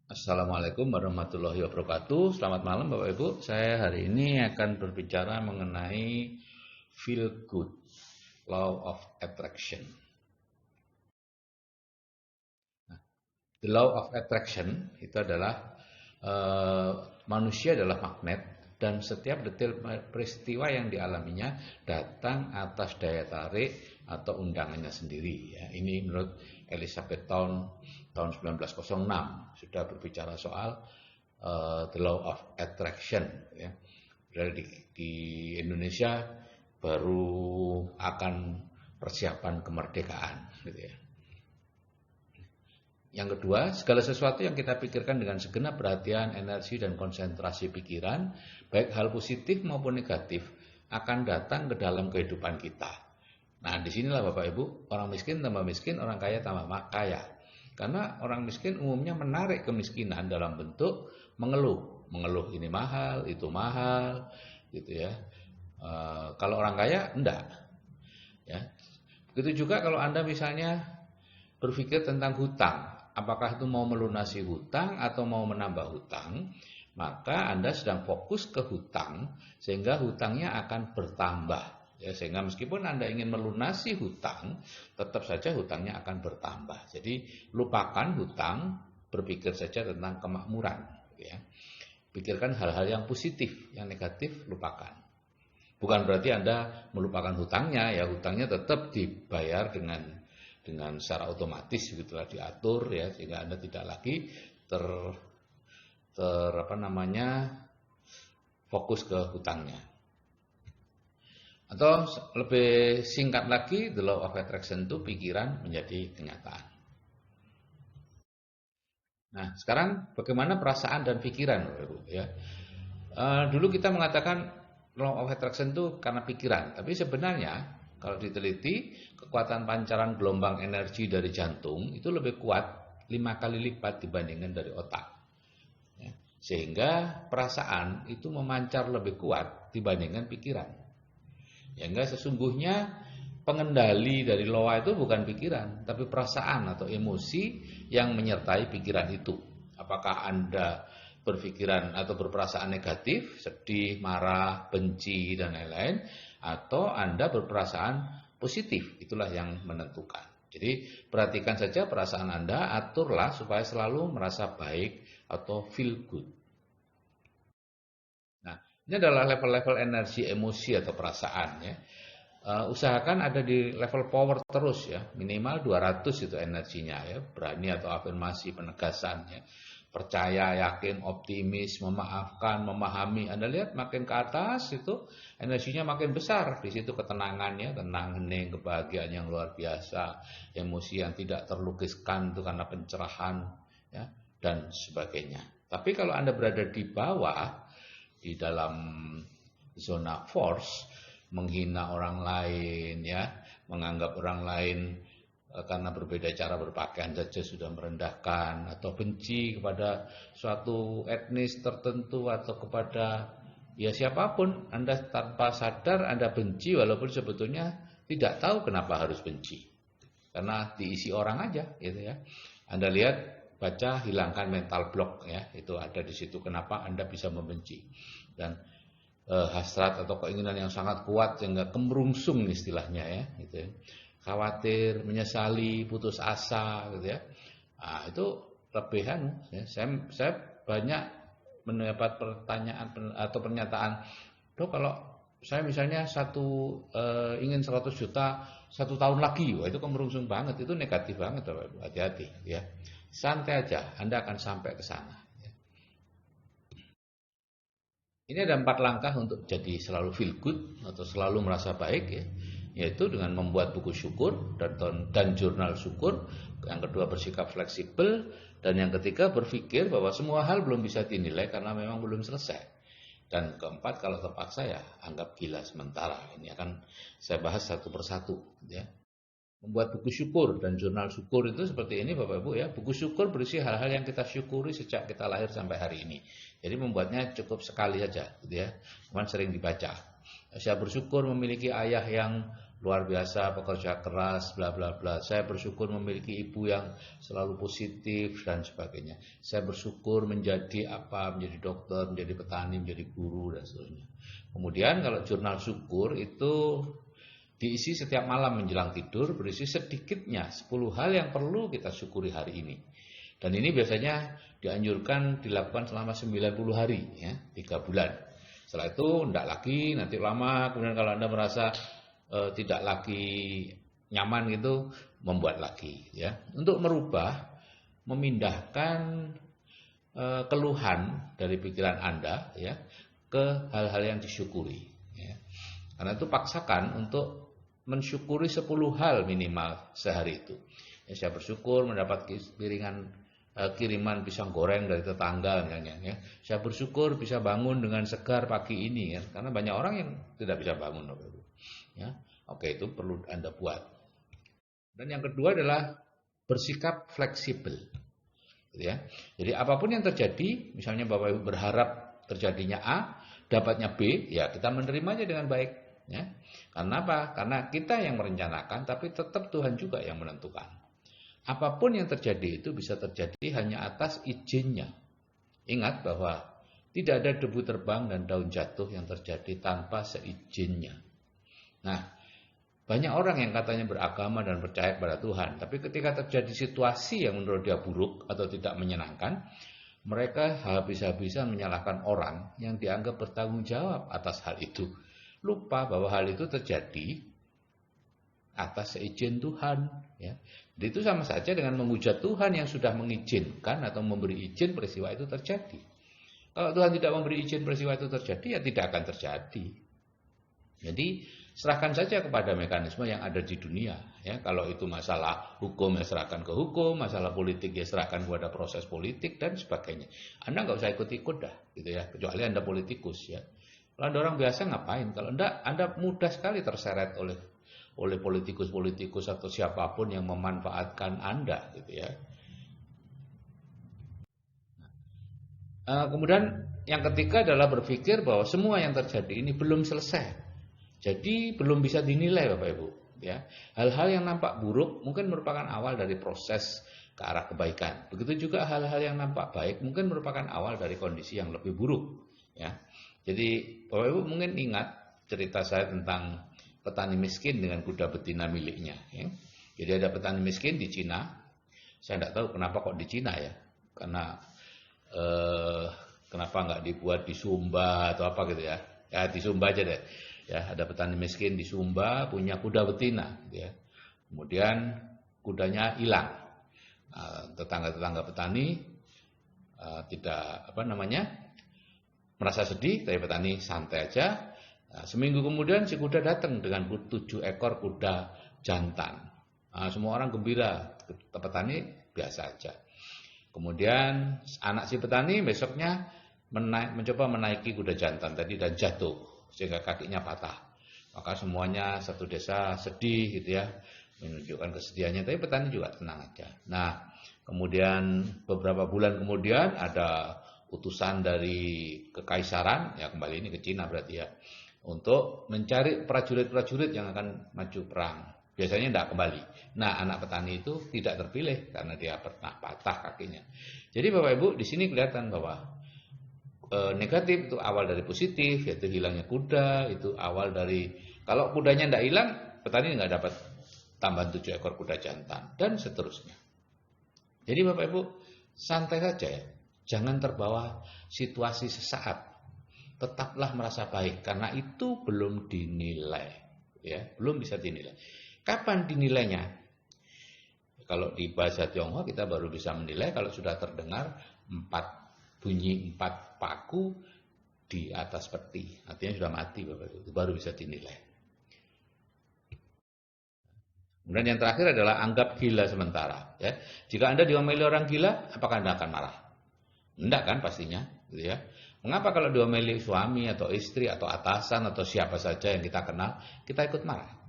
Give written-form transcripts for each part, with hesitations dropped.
Assalamualaikum warahmatullahi wabarakatuh. Selamat malam Bapak Ibu. Saya hari ini akan berbicara mengenai feel good, law of attraction. The law of attraction itu adalah manusia adalah magnet dan setiap detail peristiwa yang dialaminya datang atas daya tarik atau undangannya sendiri. Ya, ini menurut Elizabeth tahun 1906 sudah berbicara soal the law of attraction. Ya. Di Indonesia baru akan persiapan kemerdekaan, gitu ya. Yang kedua, segala sesuatu yang kita pikirkan dengan segenap perhatian, energi, dan konsentrasi pikiran, baik hal positif maupun negatif, akan datang ke dalam kehidupan kita. Nah, disinilah Bapak Ibu, orang miskin tambah miskin, orang kaya tambah kaya. Karena orang miskin umumnya menarik kemiskinan dalam bentuk mengeluh. Mengeluh ini mahal, itu mahal, gitu ya. Kalau orang kaya, enggak. Ya. Begitu juga kalau Anda misalnya berpikir tentang hutang. Apakah itu mau melunasi hutang atau mau menambah hutang, maka Anda sedang fokus ke hutang sehingga hutangnya akan bertambah. Ya, sehingga meskipun Anda ingin melunasi hutang, tetap saja hutangnya akan bertambah. Jadi lupakan hutang, berpikir saja tentang kemakmuran. Ya. Pikirkan hal-hal yang positif, yang negatif lupakan. Bukan berarti Anda melupakan hutangnya, ya hutangnya tetap dibayar dengan secara otomatis gitulah diatur ya sehingga Anda tidak lagi fokus ke hutangnya. Atau lebih singkat lagi, the law of attraction itu pikiran menjadi kenyataan. Nah, sekarang bagaimana perasaan dan pikiran, ya. Dulu kita mengatakan law of attraction itu karena pikiran, tapi sebenarnya kalau diteliti, kekuatan pancaran gelombang energi dari jantung itu lebih kuat 5 kali lipat dibandingkan dari otak. Ya, sehingga perasaan itu memancar lebih kuat dibandingkan pikiran. Sehingga sesungguhnya pengendali dari loa itu bukan pikiran, tapi perasaan atau emosi yang menyertai pikiran itu. Apakah Anda berpikiran atau berperasaan negatif, sedih, marah, benci, dan lain-lain, atau Anda berperasaan positif, itulah yang menentukan. Jadi perhatikan saja perasaan Anda, aturlah supaya selalu merasa baik atau feel good. Nah, ini adalah level-level energi emosi atau perasaan ya. Usahakan ada di level power terus ya, minimal 200 itu energinya ya, berani atau afirmasi penegasan ya. Percaya, yakin, optimis, memaafkan, memahami. Anda lihat makin ke atas itu energinya makin besar. Di situ ketenangannya, tenang, hening, kebahagiaan yang luar biasa, emosi yang tidak terlukiskan itu karena pencerahan ya, dan sebagainya. Tapi kalau Anda berada di bawah di dalam zona force, menghina orang lain ya, menganggap orang lain karena berbeda cara berpakaian saja sudah merendahkan, atau benci kepada suatu etnis tertentu atau kepada ya siapapun, Anda tanpa sadar Anda benci walaupun sebetulnya tidak tahu kenapa harus benci. Karena diisi orang aja gitu ya. Anda lihat, baca, hilangkan mental block ya, itu ada di situ kenapa Anda bisa membenci. Dan hasrat atau keinginan yang sangat kuat sehingga kemerungsung istilahnya ya gitu ya. Khawatir, menyesali, putus asa gitu ya. Nah, itu lebihan ya. Saya banyak mendapat pertanyaan atau pernyataan, "Dok, kalau saya misalnya ingin 100 juta 1 tahun lagi," wah itu kemerungsung banget, itu negatif banget Bapak Ibu. Hati-hati ya. Santai aja, Anda akan sampai ke sana. Ini ada 4 langkah untuk jadi selalu feel good atau selalu merasa baik ya, yaitu dengan membuat buku syukur dan jurnal syukur. Yang kedua bersikap fleksibel, dan yang ketiga berpikir bahwa semua hal belum bisa dinilai karena memang belum selesai. Dan keempat kalau terpaksa ya anggap gila sementara. Ini akan saya bahas satu persatu ya. Membuat buku syukur dan jurnal syukur itu seperti ini Bapak Ibu ya. Buku syukur berisi hal-hal yang kita syukuri sejak kita lahir sampai hari ini. Jadi membuatnya cukup sekali saja gitu ya. Cuman sering dibaca. Saya bersyukur memiliki ayah yang luar biasa, pekerja keras, bla bla bla. Saya bersyukur memiliki ibu yang selalu positif dan sebagainya. Saya bersyukur menjadi apa, menjadi dokter, menjadi petani, menjadi guru dan seterusnya. Kemudian kalau jurnal syukur itu diisi setiap malam menjelang tidur, berisi sedikitnya 10 hal yang perlu kita syukuri hari ini. Dan ini biasanya dianjurkan dilakukan selama 90 hari, ya, 3 bulan. Setelah itu tidak lagi, nanti lama, kemudian kalau Anda merasa tidak lagi nyaman gitu, membuat lagi, ya. Untuk merubah, memindahkan keluhan dari pikiran Anda, ya, ke hal-hal yang disyukuri, ya. Karena itu paksakan untuk mensyukuri 10 hal minimal sehari itu. Ya, saya bersyukur mendapat kiriman pisang goreng dari tetangga, ya. Saya bersyukur bisa bangun dengan segar pagi ini, ya. Karena banyak orang yang tidak bisa bangun, ya. Oke, itu perlu Anda buat. Dan yang kedua adalah bersikap fleksibel, ya. Jadi apapun yang terjadi, misalnya Bapak Ibu berharap terjadinya A, dapatnya B, ya kita menerimanya dengan baik, ya. Karena apa? Karena kita yang merencanakan, tapi tetap Tuhan juga yang menentukan. Apapun yang terjadi itu bisa terjadi hanya atas izinnya. Ingat bahwa tidak ada debu terbang dan daun jatuh yang terjadi tanpa seizinnya. Nah, banyak orang yang katanya beragama dan percaya kepada Tuhan, tapi ketika terjadi situasi yang menurut dia buruk atau tidak menyenangkan, mereka habis-habisan menyalahkan orang yang dianggap bertanggung jawab atas hal itu. Lupa bahwa hal itu terjadi atas seizin Tuhan, ya. Jadi itu sama saja dengan menghujat Tuhan yang sudah mengizinkan atau memberi izin peristiwa itu terjadi. Kalau Tuhan tidak memberi izin peristiwa itu terjadi, ya tidak akan terjadi. Jadi serahkan saja kepada mekanisme yang ada di dunia, ya. Kalau itu masalah hukum, ya serahkan ke hukum, masalah politik, ya serahkan kepada proses politik dan sebagainya. Anda nggak usah ikut-ikut dah, gitu ya. Kecuali Anda politikus, ya. Kalau Anda orang biasa ngapain? Kalau Anda mudah sekali terseret oleh politikus-politikus atau siapapun yang memanfaatkan Anda, gitu ya. Kemudian yang ketiga adalah berpikir bahwa semua yang terjadi ini belum selesai. Jadi belum bisa dinilai Bapak Ibu, ya. Hal-hal yang nampak buruk mungkin merupakan awal dari proses ke arah kebaikan. Begitu juga hal-hal yang nampak baik mungkin merupakan awal dari kondisi yang lebih buruk, ya. Jadi Bapak Ibu mungkin ingat cerita saya tentang petani miskin dengan kuda betina miliknya, ya. Jadi ada petani miskin di Cina. Saya tidak tahu kenapa kok di Cina, ya. Karena kenapa nggak dibuat di Sumba atau apa gitu, ya. Ya di Sumba aja deh. Ya, ada petani miskin di Sumba punya kuda betina, ya. Kemudian kudanya hilang. Tetangga-tetangga petani tidak merasa sedih, tapi petani santai aja. Seminggu kemudian si kuda datang dengan 7 ekor kuda jantan. Semua orang gembira, petani biasa aja. Kemudian anak si petani besoknya mencoba menaiki kuda jantan tadi dan jatuh sehingga kakinya patah. Maka semuanya satu desa sedih gitu ya, menunjukkan kesedihannya, tapi petani juga tenang aja. Nah, kemudian beberapa bulan kemudian ada utusan dari kekaisaran, ya kembali ini ke Cina berarti ya, untuk mencari prajurit-prajurit yang akan maju perang. Biasanya tidak kembali. Nah, anak petani itu tidak terpilih karena dia pernah patah kakinya. Jadi Bapak Ibu di sini kelihatan bahwa negatif itu awal dari positif, yaitu hilangnya kuda, itu awal dari, kalau kudanya tidak hilang, petani nggak dapat tambahan 7 ekor kuda jantan, dan seterusnya. Jadi Bapak Ibu, santai saja ya, jangan terbawa situasi sesaat, tetaplah merasa baik, karena itu belum dinilai, ya, belum bisa dinilai. Kapan dinilainya? Kalau di bahasa Tionghoa kita baru bisa menilai kalau sudah terdengar bunyi 4 paku di atas peti, artinya sudah mati Bapak Ibu, itu baru bisa dinilai. Kemudian yang terakhir adalah anggap gila sementara, ya. Jika Anda diomeli orang gila, apakah Anda akan marah? Enggak kan pastinya, gitu ya. Mengapa kalau diomeli suami atau istri atau atasan atau siapa saja yang kita kenal, kita ikut marah?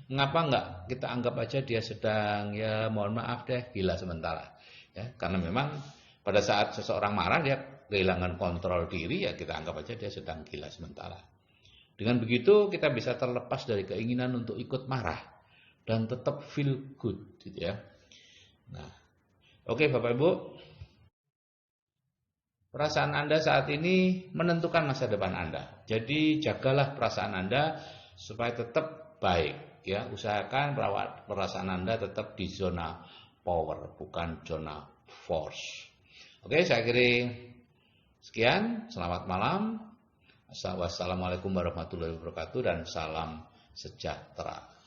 Mengapa enggak kita anggap aja dia sedang, ya mohon maaf deh, gila sementara, ya. Karena memang pada saat seseorang marah dia kehilangan kontrol diri, ya kita anggap aja dia sedang gila sementara. Dengan begitu kita bisa terlepas dari keinginan untuk ikut marah dan tetap feel good, gitu ya. Nah, oke Bapak Ibu, perasaan Anda saat ini menentukan masa depan Anda. Jadi jagalah perasaan Anda supaya tetap baik, ya. Usahakan perasaan Anda tetap di zona power, bukan zona force. Oke, saya kira sekian. Selamat malam. Wassalamualaikum warahmatullahi wabarakatuh dan salam sejahtera.